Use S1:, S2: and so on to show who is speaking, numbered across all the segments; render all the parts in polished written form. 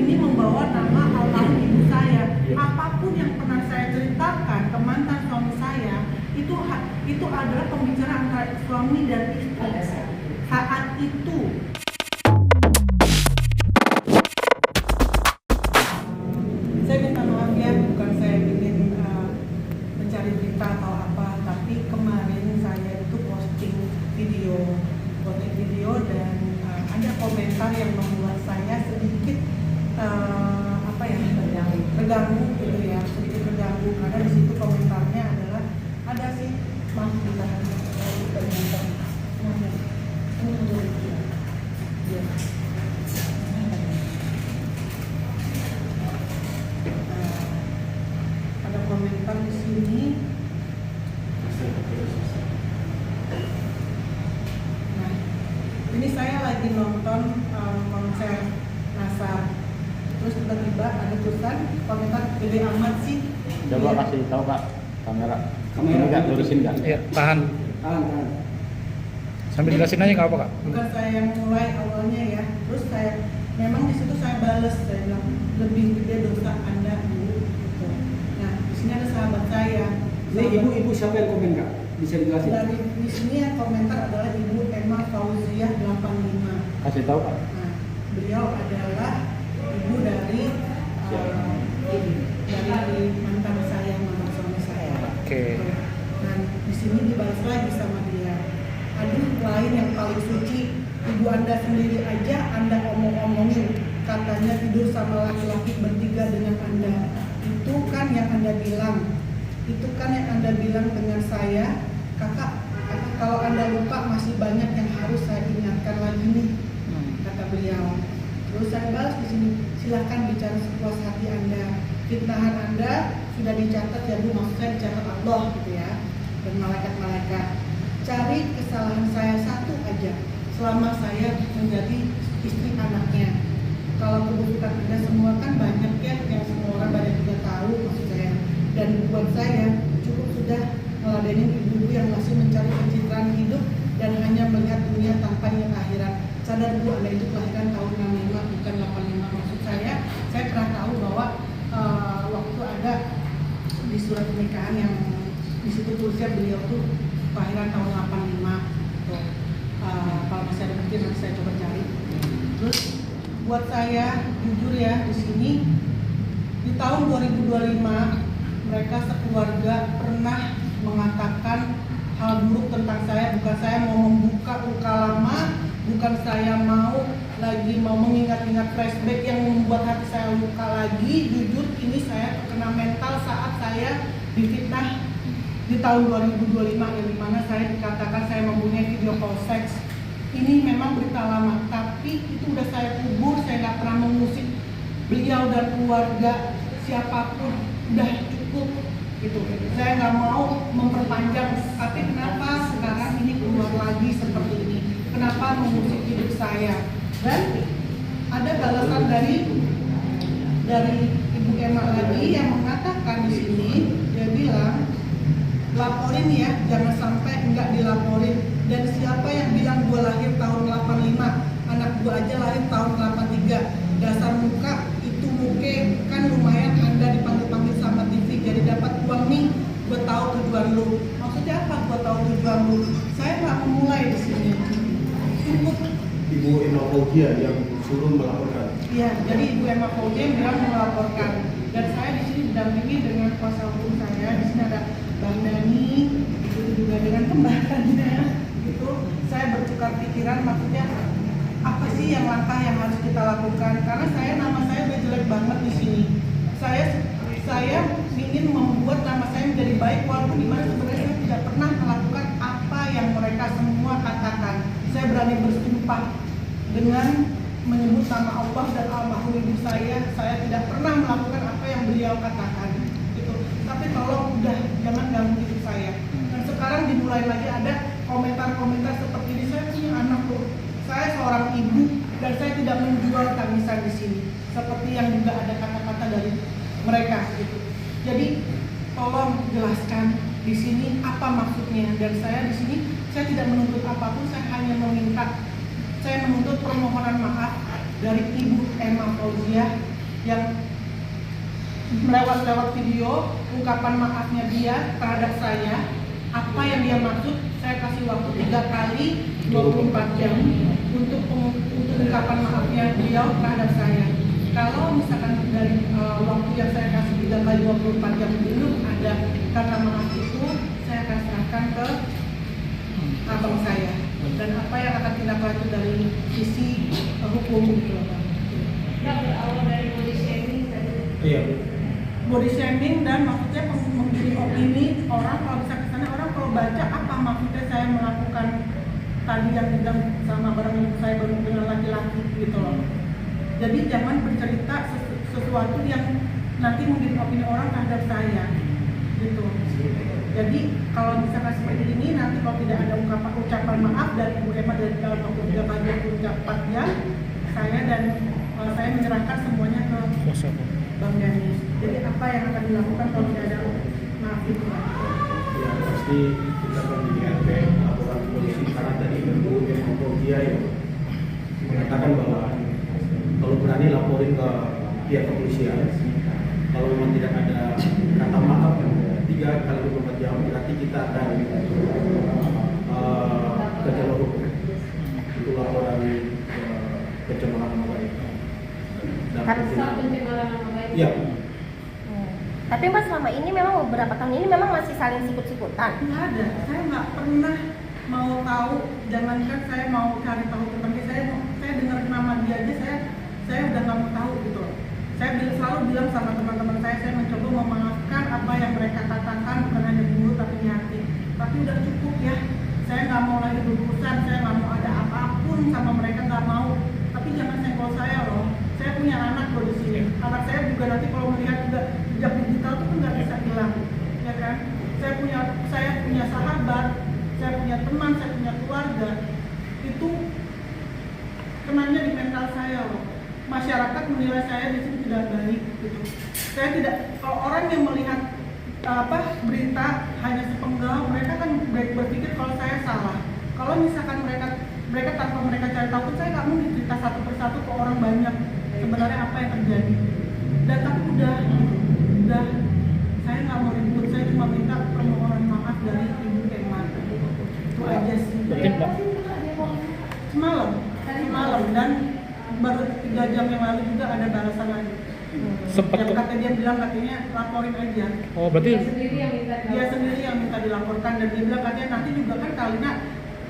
S1: ini membawa nama almarhum ibu saya. Apapun yang pernah saya ceritakan ke mantan suami saya, itu adalah pembicaraan antara suami dan istri saat itu. Saya minta maaf ya, bukan saya ingin mencari berita atau apa, tapi kemarin saya itu posting video dan ada komentar yang membuat saya sedikit terganggu gitu ya, sedikit terganggu karena di situ komentarnya adalah ada sih ada komentar di sini. Nah, ini saya lagi nonton konser Nasar. Terus tiba-tiba ada tulisan komentar gede amat sih.
S2: Coba kasih tahu Kak kamera. Ini nggak lurusin nggak?
S3: Iya, tahan. Sambil jelasin aja nggak apa Kak?
S1: Bukan saya yang mulai awalnya ya. Terus saya memang di situ saya bales, saya bilang lebih gede dosa Anda Bu. Gitu. Nah di sini ada sahabat saya.
S4: Ini ibu siapa yang komen Kak? Bisa dijelasin?
S1: Dari di sini yang komentar adalah Ibu Emma Fauziah 85.
S2: Kasih tahu Kak.
S1: Nah, beliau adalah ibu dari mantan saya, mantan suami saya.
S3: Oke.
S1: Dan di sini dibalas lagi sama dia. Aduh, lain yang paling suci, ibu Anda sendiri aja Anda omong-omongin, katanya tidur sama laki-laki bertiga dengan Anda. Itu kan yang Anda bilang. Itu kan yang Anda bilang dengan saya, kakak kalau Anda lupa masih banyak yang harus saya ingatkan lagi nih, kata beliau. Terus saya balas di sini, silahkan bicara sepuas hati Anda. Fitnahan Anda sudah dicatat ya Bu, maksud saya dicatat Allah gitu ya, dan malaikat-malaikat. Cari kesalahan saya satu aja, selama saya menjadi istri anaknya. Kalau keburukan Anda semua kan banyak ya, yang semua orang banyak juga tahu maksud saya. Dan buat saya cukup sudah ngeladenin ibu-ibu yang masih mencari pencitraan hidup dan hanya melihat dunia tanpa ingat akhirat. Sadar Bu, Anda itu kelahiran tahun 65 bukan 85. Maksud saya pernah tahu bahwa waktu ada di surat pernikahan yang di situ tulisnya beliau tuh kelahiran tahun 85. Tuh. Kalau masih ada mungkin nanti saya coba cari. Terus buat saya jujur ya di sini di tahun 2025 mereka sekeluarga pernah mengatakan hal buruk tentang saya. Bukan saya mau membuka luka lama, bukan saya mau mengingat-ingat flashback yang membuat hati saya luka lagi. Jujur ini saya terkena mental saat saya difitnah di tahun 2025 yang dimana saya dikatakan saya mempunyai video call seks. Ini memang berita lama, tapi itu udah saya kubur. Saya nggak pernah mengusik beliau dan keluarga siapapun, udah cukup gitu. Saya nggak mau memperpanjang, tapi kenapa sekarang ini keluar lagi seperti ini? Kenapa mengusik hidup saya? Dan ada balasan dari Ibu Emma lagi yang mengatakan di sini, dia bilang laporin ya, jangan sampai enggak dilaporin. Dan siapa yang bilang gue lahir tahun 85, anak gue aja lahir tahun 83. Dasar muka itu muke kan lumayan Anda dipanggil-panggil sama TV, jadi dapat uang nih. Gue tahu tujuan lu. Maksudnya apa? Gue tahu tujuan lu. Saya nggak memulai di sini. Cukup.
S5: Ibu Emma Fauziah yang suruh melaporkan.
S1: Iya, jadi Ibu Emma Fauziah bilang melaporkan. Dan saya di sini didampingi dengan kuasa hukum saya. Di sini ada Bang Dani, itu juga dengan kembarannya. Itu saya bertukar pikiran, maksudnya apa sih yang langkah yang harus kita lakukan? Karena nama saya udah jelek banget di sini. Saya ingin membuat nama saya menjadi baik, walaupun dimana sebenarnya saya tidak pernah melakukan apa yang mereka semua katakan. Saya berani bersumpah dengan menyebut nama Allah dan almarhum ibu saya tidak pernah melakukan apa yang beliau katakan. Gitu. Tapi tolong udah jangan ganggu hidup saya. Dan sekarang dimulai lagi ada komentar-komentar seperti ini. Saya punya anak loh. Saya seorang ibu dan saya tidak menjual tangisan di sini. Seperti yang juga ada kata-kata dari mereka gitu. Jadi tolong jelaskan di sini apa maksudnya. Dan saya di sini saya tidak menuntut apapun, saya hanya menuntut permohonan maaf dari Ibu Emma Fauziah yang lewat video ungkapan maafnya dia terhadap saya. Apa yang dia maksud, saya kasih waktu 3 kali 24 jam untuk ungkapan maafnya beliau terhadap saya. Kalau misalkan dari waktu yang saya kasih 3 kali 24 jam belum ada kata maaf itu, saya akan serahkan ke abang saya. Dan apa yang akan tindak lanjut dari sisi hukum gitu loh, Bang.
S3: Berawal dari body shaming tadi.
S5: Iya.
S1: Body shaming dan maksudnya memberi opini orang. Kalau bisa kesana orang kalau baca apa maksudnya saya melakukan tadi yang bilang sama barang ibu saya dengan laki-laki gitu loh. Jadi jangan bercerita sesuatu yang nanti memberi opini orang terhadap saya gitu. Jadi kalau misalkan seperti ini nanti kalau tidak ada ucapan maaf dari Ibu Emma dari dalam waktu 3 kali 24 jam, saya dan saya menyerahkan semuanya ke Bang Danis. Jadi apa yang akan dilakukan kalau tidak ada maaf itu?
S5: Ya pasti kita akan di RP laporan polisi karena tadi Ibu Emma ya mengatakan bahwa kalau berani laporin ke pihak kepolisian. Kalau memang tidak ada kata maaf 3 kali 24 jam berarti kita akan ke jalur hukum. Itu laporan pencemaran nama baik.
S3: Pencemaran nama baik.
S5: Iya.
S6: Tapi Mas selama ini memang beberapa tahun ini memang masih saling sikut-sikutan.
S1: Nggak ada, saya nggak pernah mau tahu. Jangankan saya mau cari tahu tentang dia, saya dengar nama dia aja saya udah nggak mau tahu gitu loh. Saya selalu bilang sama teman-teman saya mencoba memaafkan apa yang mereka katakan bukan hanya di mulut tapi di hati. Tapi udah cukup ya. Saya nggak mau lagi berurusan, saya nggak mau ada apapun sama mereka, nggak mau. Tapi jangan senggol saya loh. Saya punya anak loh di sini. Anak saya juga nanti kalau melihat juga jejak digital itu nggak bisa hilang, ya kan? Saya punya sahabat, saya punya teman, saya punya keluarga. Itu kenanya di mental saya loh. Masyarakat menilai saya di sini tidak baik gitu. Saya tidak, kalau orang yang melihat berita hanya sepenggal, mereka kan berpikir kalau saya salah. Kalau misalkan mereka tanpa mereka cari tahu, saya nggak mau cerita satu persatu ke orang banyak sebenarnya apa yang terjadi. Dan tapi udah saya nggak mau ribut, saya cuma minta permohonan maaf dari Ibu Emma. Itu aja sih. Semalam dan baru 3 jam yang lalu juga ada balasan lagi. Yang kata dia bilang katanya laporin aja.
S2: Oh berarti
S1: Dia sendiri yang minta dilaporkan dan dia bilang katanya nanti juga kan Kalina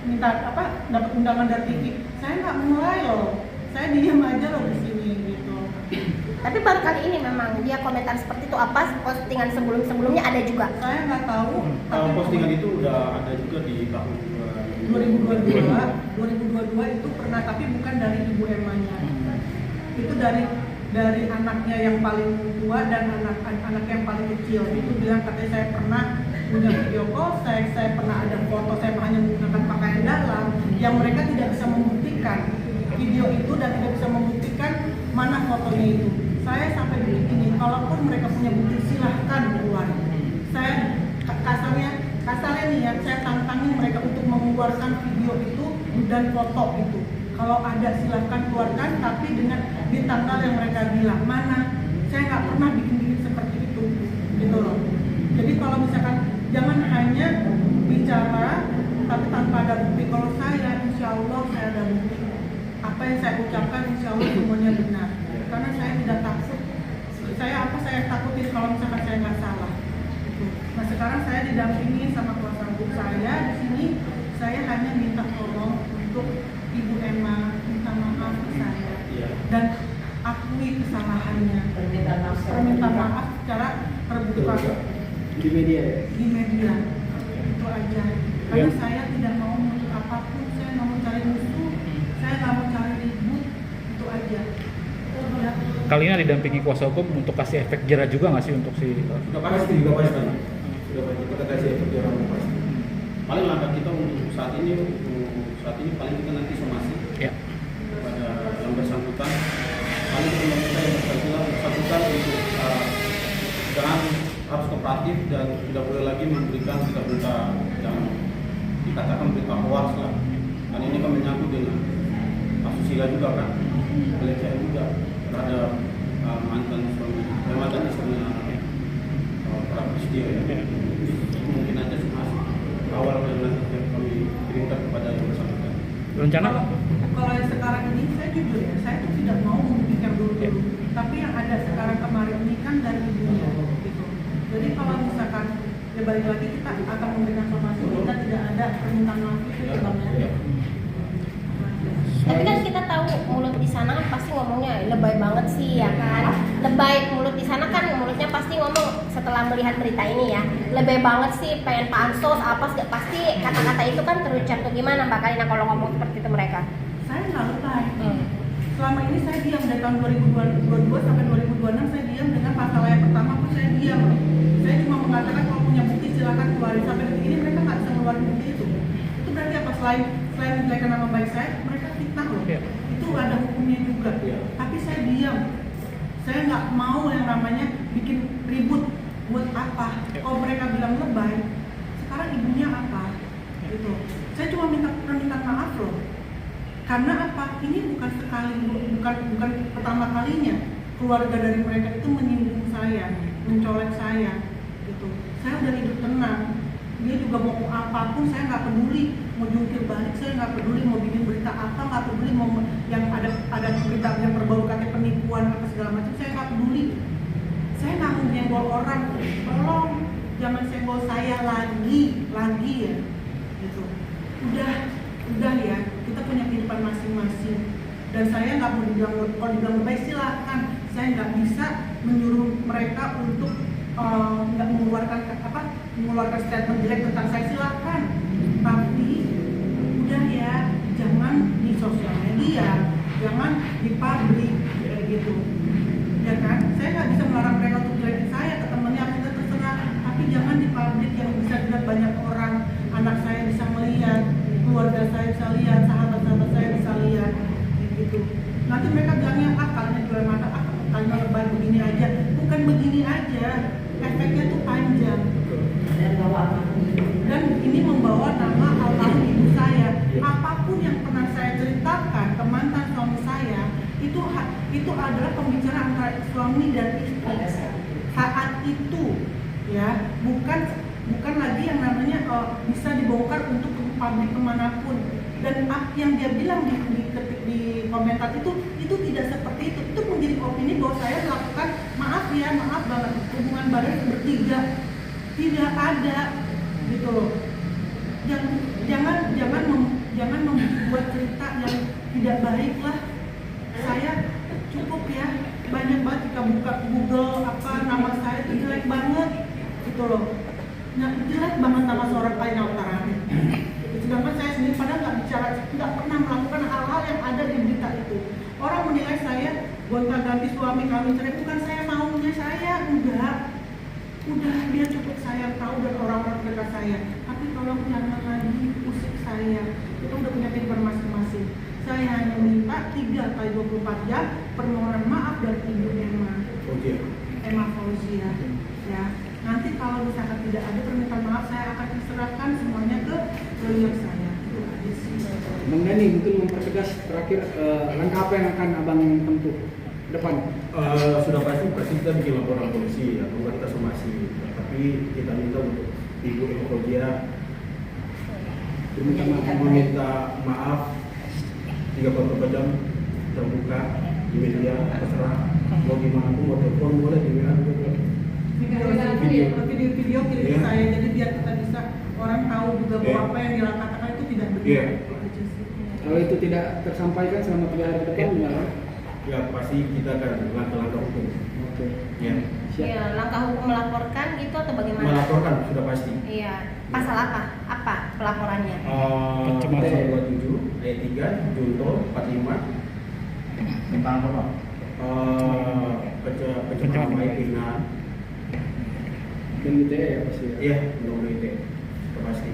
S1: minta dapat undangan dari TV. Saya nggak mulai loh. Saya diam aja loh di sini gitu.
S6: Tapi baru kali ini memang dia komentar seperti itu. Apa postingan sebelumnya ada juga?
S1: Saya nggak tahu.
S5: Postingan itu udah ada juga di tahun
S1: 2022 itu pernah, tapi bukan dari Ibu Emma-nya. Itu dari anaknya yang paling tua dan anak yang paling kecil. Itu bilang katanya saya pernah punya video call, saya pernah ada foto saya hanya menggunakan pakaian dalam yang mereka tidak bisa membuktikan video itu dan tidak bisa membuktikan mana fotonya itu. Saya sampai detik ini, kalaupun mereka punya bukti silahkan keluar. Saya kasarnya nih ya, saya tantangin mereka untuk mengeluarkan video itu dan foto itu. Kalau ada silahkan keluarkan, tapi dengan di tanggal yang mereka bilang mana. Saya nggak pernah bikin seperti itu, gitu loh. Jadi kalau misalkan jangan hanya bicara tapi tanpa ada bukti. Kalau saya, insya Allah saya ada bukti. Apa yang saya ucapkan, insya Allah semuanya benar. Karena saya tidak takut. Saya takutin kalau misalkan saya nggak salah. Nah sekarang saya didampingi sama kuasa hukum saya di sini. Saya hanya minta tolong untuk Ibu Emma minta maaf ke saya dan akui kesalahannya. Perminta maaf secara terbuka
S4: di media.
S1: Itu aja. Karena saya tidak mau menuntut apapun. Saya nggak mau cari musuh. Saya nggak mau cari ribut. Itu aja. Ya.
S2: kali ini didampingi kuasa hukum untuk kasih efek jera juga nggak sih untuk si?
S5: Sudah pasti. Kita kasih efek jera pasti. Paling langkah kita untuk saat ini paling kita nanti somasi kepada yang bersangkutan. Paling kita yang bersangkutan untuk jangan harus kooperatif dan tidak boleh lagi memberikan berita-berita yang dikatakan berita hoax lah. Dan ini kan menyangkut dengan asusila juga kan, pelecehan juga terhadap mantan suami, mantan istrinya para Presiden ya. Mungkin ada somasi awal yang nanti kami kirimkan kepada yang bersangkutan.
S2: Rencana?
S1: Kalau yang sekarang ini saya jujur ya, saya tuh tidak mau membuktikan dulu. Tapi yang ada sekarang kemarin ini kan dari ibunya gitu. Jadi kalau misalkan ya balik lagi kita akan memberikan somasi, kita tidak ada permintaan maaf itu ya Bang ya.
S6: Tapi kan kita tahu mulut di sana kan pasti ngomongnya lebay banget sih ya kan. Lebay mulut di sana kan mulutnya pasti ngomong setelah melihat berita ini ya. Lebay banget sih pengen pansos apa sih pasti kata-kata itu kan terucap tuh gimana Mbak Karina kalau ngomong seperti itu mereka.
S1: Saya nggak lebay. Selama ini saya diam dari tahun 2022 sampai 2026 saya diam dengan pasal yang pertama pun saya diam. Saya cuma mengatakan kalau punya bukti silakan keluarin. Sampai detik ini mereka nggak bisa ngeluarin bukti itu. Itu berarti apa? Selain menjelekan nama baik saya, mereka fitnah loh. Itu ada hukumnya juga. Tapi saya diam. Saya nggak mau yang namanya bikin ribut. Buat apa? Kalau mereka bilang lebay, sekarang ibunya apa? Gitu. Saya cuma minta permintaan maaf loh. Karena apa? Ini bukan pertama kalinya keluarga dari mereka itu menyinggung saya, mencolek saya, gitu. Saya udah hidup tenang. Dia juga mau apapun saya nggak peduli, mau jungkir balik saya nggak peduli, mau bikin berita apa nggak peduli, mau yang ada berita yang berbau kata penipuan apa segala macam saya nggak peduli. Saya nggak mau nyenggol orang, tolong jangan senggol saya lagi ya, gitu. Udah ya, kita punya kehidupan masing-masing. Dan saya nggak mau kalau dibilang lebay silakan. Saya nggak bisa menyuruh mereka untuk nggak mengeluarkan statement jelek tentang saya silakan. Tapi udah ya, jangan di sosial media, jangan di publik kayak gitu. Ya kan? Saya nggak bisa melarang mereka untuk jelekin saya ke temennya, kita terserah. Tapi jangan di publik yang bisa dilihat banyak orang. Anak saya bisa melihat, keluarga saya bisa lihat, sahabat-sahabat saya bisa lihat, gitu. Nanti mereka bilangnya kalian jual mata, kalian lebay begini aja, bukan begini aja, efeknya tuh panjang. Dan ini membawa nama almarhum ibu saya. Apapun yang pernah saya ceritakan ke mantan suami saya, itu adalah pembicaraan antara suami dan istri saat itu, ya, bukan lagi yang namanya bisa dibongkar untuk publik kemanapun. Dan yang dia bilang di komentar itu tidak seperti itu. Itu menjadi opini bahwa saya melakukan maaf banget hubungan badan bertiga tidak ada, gitu loh. Jangan membuat cerita yang tidak baik lah. Saya cukup ya, banyak banget jika buka Google nama saya itu jelek banget, gitu loh. Nah, jelek banget nama seorang Karina Uttarani. Sedangkan saya sendiri padahal nggak pernah melakukan hal-hal yang ada di berita itu. Orang menilai saya gonta-ganti suami kami cerai, bukan saya maunya saya, enggak. Udah dia cukup saya tahu dan orang-orang terdekat saya. Tapi tolong jangan lagi usik saya. Kita udah punya kehidupan masing-masing. Saya hanya minta 3x24 jam permohonan maaf dari Ibu Emma Fauzia. Ya. Nanti kalau misalkan tidak ada permintaan maaf, saya akan serahkan semuanya ke lawyer saya. Itu aja sih.
S4: Bang Dani, mungkin mempertegas terakhir langkah apa yang akan abang tempuh depan?
S5: Sudah pasti kita bikin laporan polisi ya, bukan kita somasi. Tapi kita minta untuk Ibu Emma Fauzia meminta maaf 34 jam terbuka di media, terserah mau gimana pun, mau telepon boleh di WA juga. Video kirim ke saya, jadi biar kita bisa orang tahu juga bahwa apa yang dia katakan itu tidak benar.
S4: Kalau itu tidak tersampaikan selama 3 hari ke depan gimana?
S5: Ya pasti kita akan langkah-langkah hukum.
S4: Oke.
S5: Ya.
S6: Iya, langkah hukum melaporkan gitu atau bagaimana?
S5: Melaporkan sudah pasti.
S6: Iya. Pasal apa? Apa pelaporannya?
S5: Pasal 27 ayat 3 junto 45
S2: Tentang apa?
S5: Pencemaran baik ringan.
S4: Dan ITE ya pasti ya?
S5: Iya, undang-undang ITE. Sudah pasti.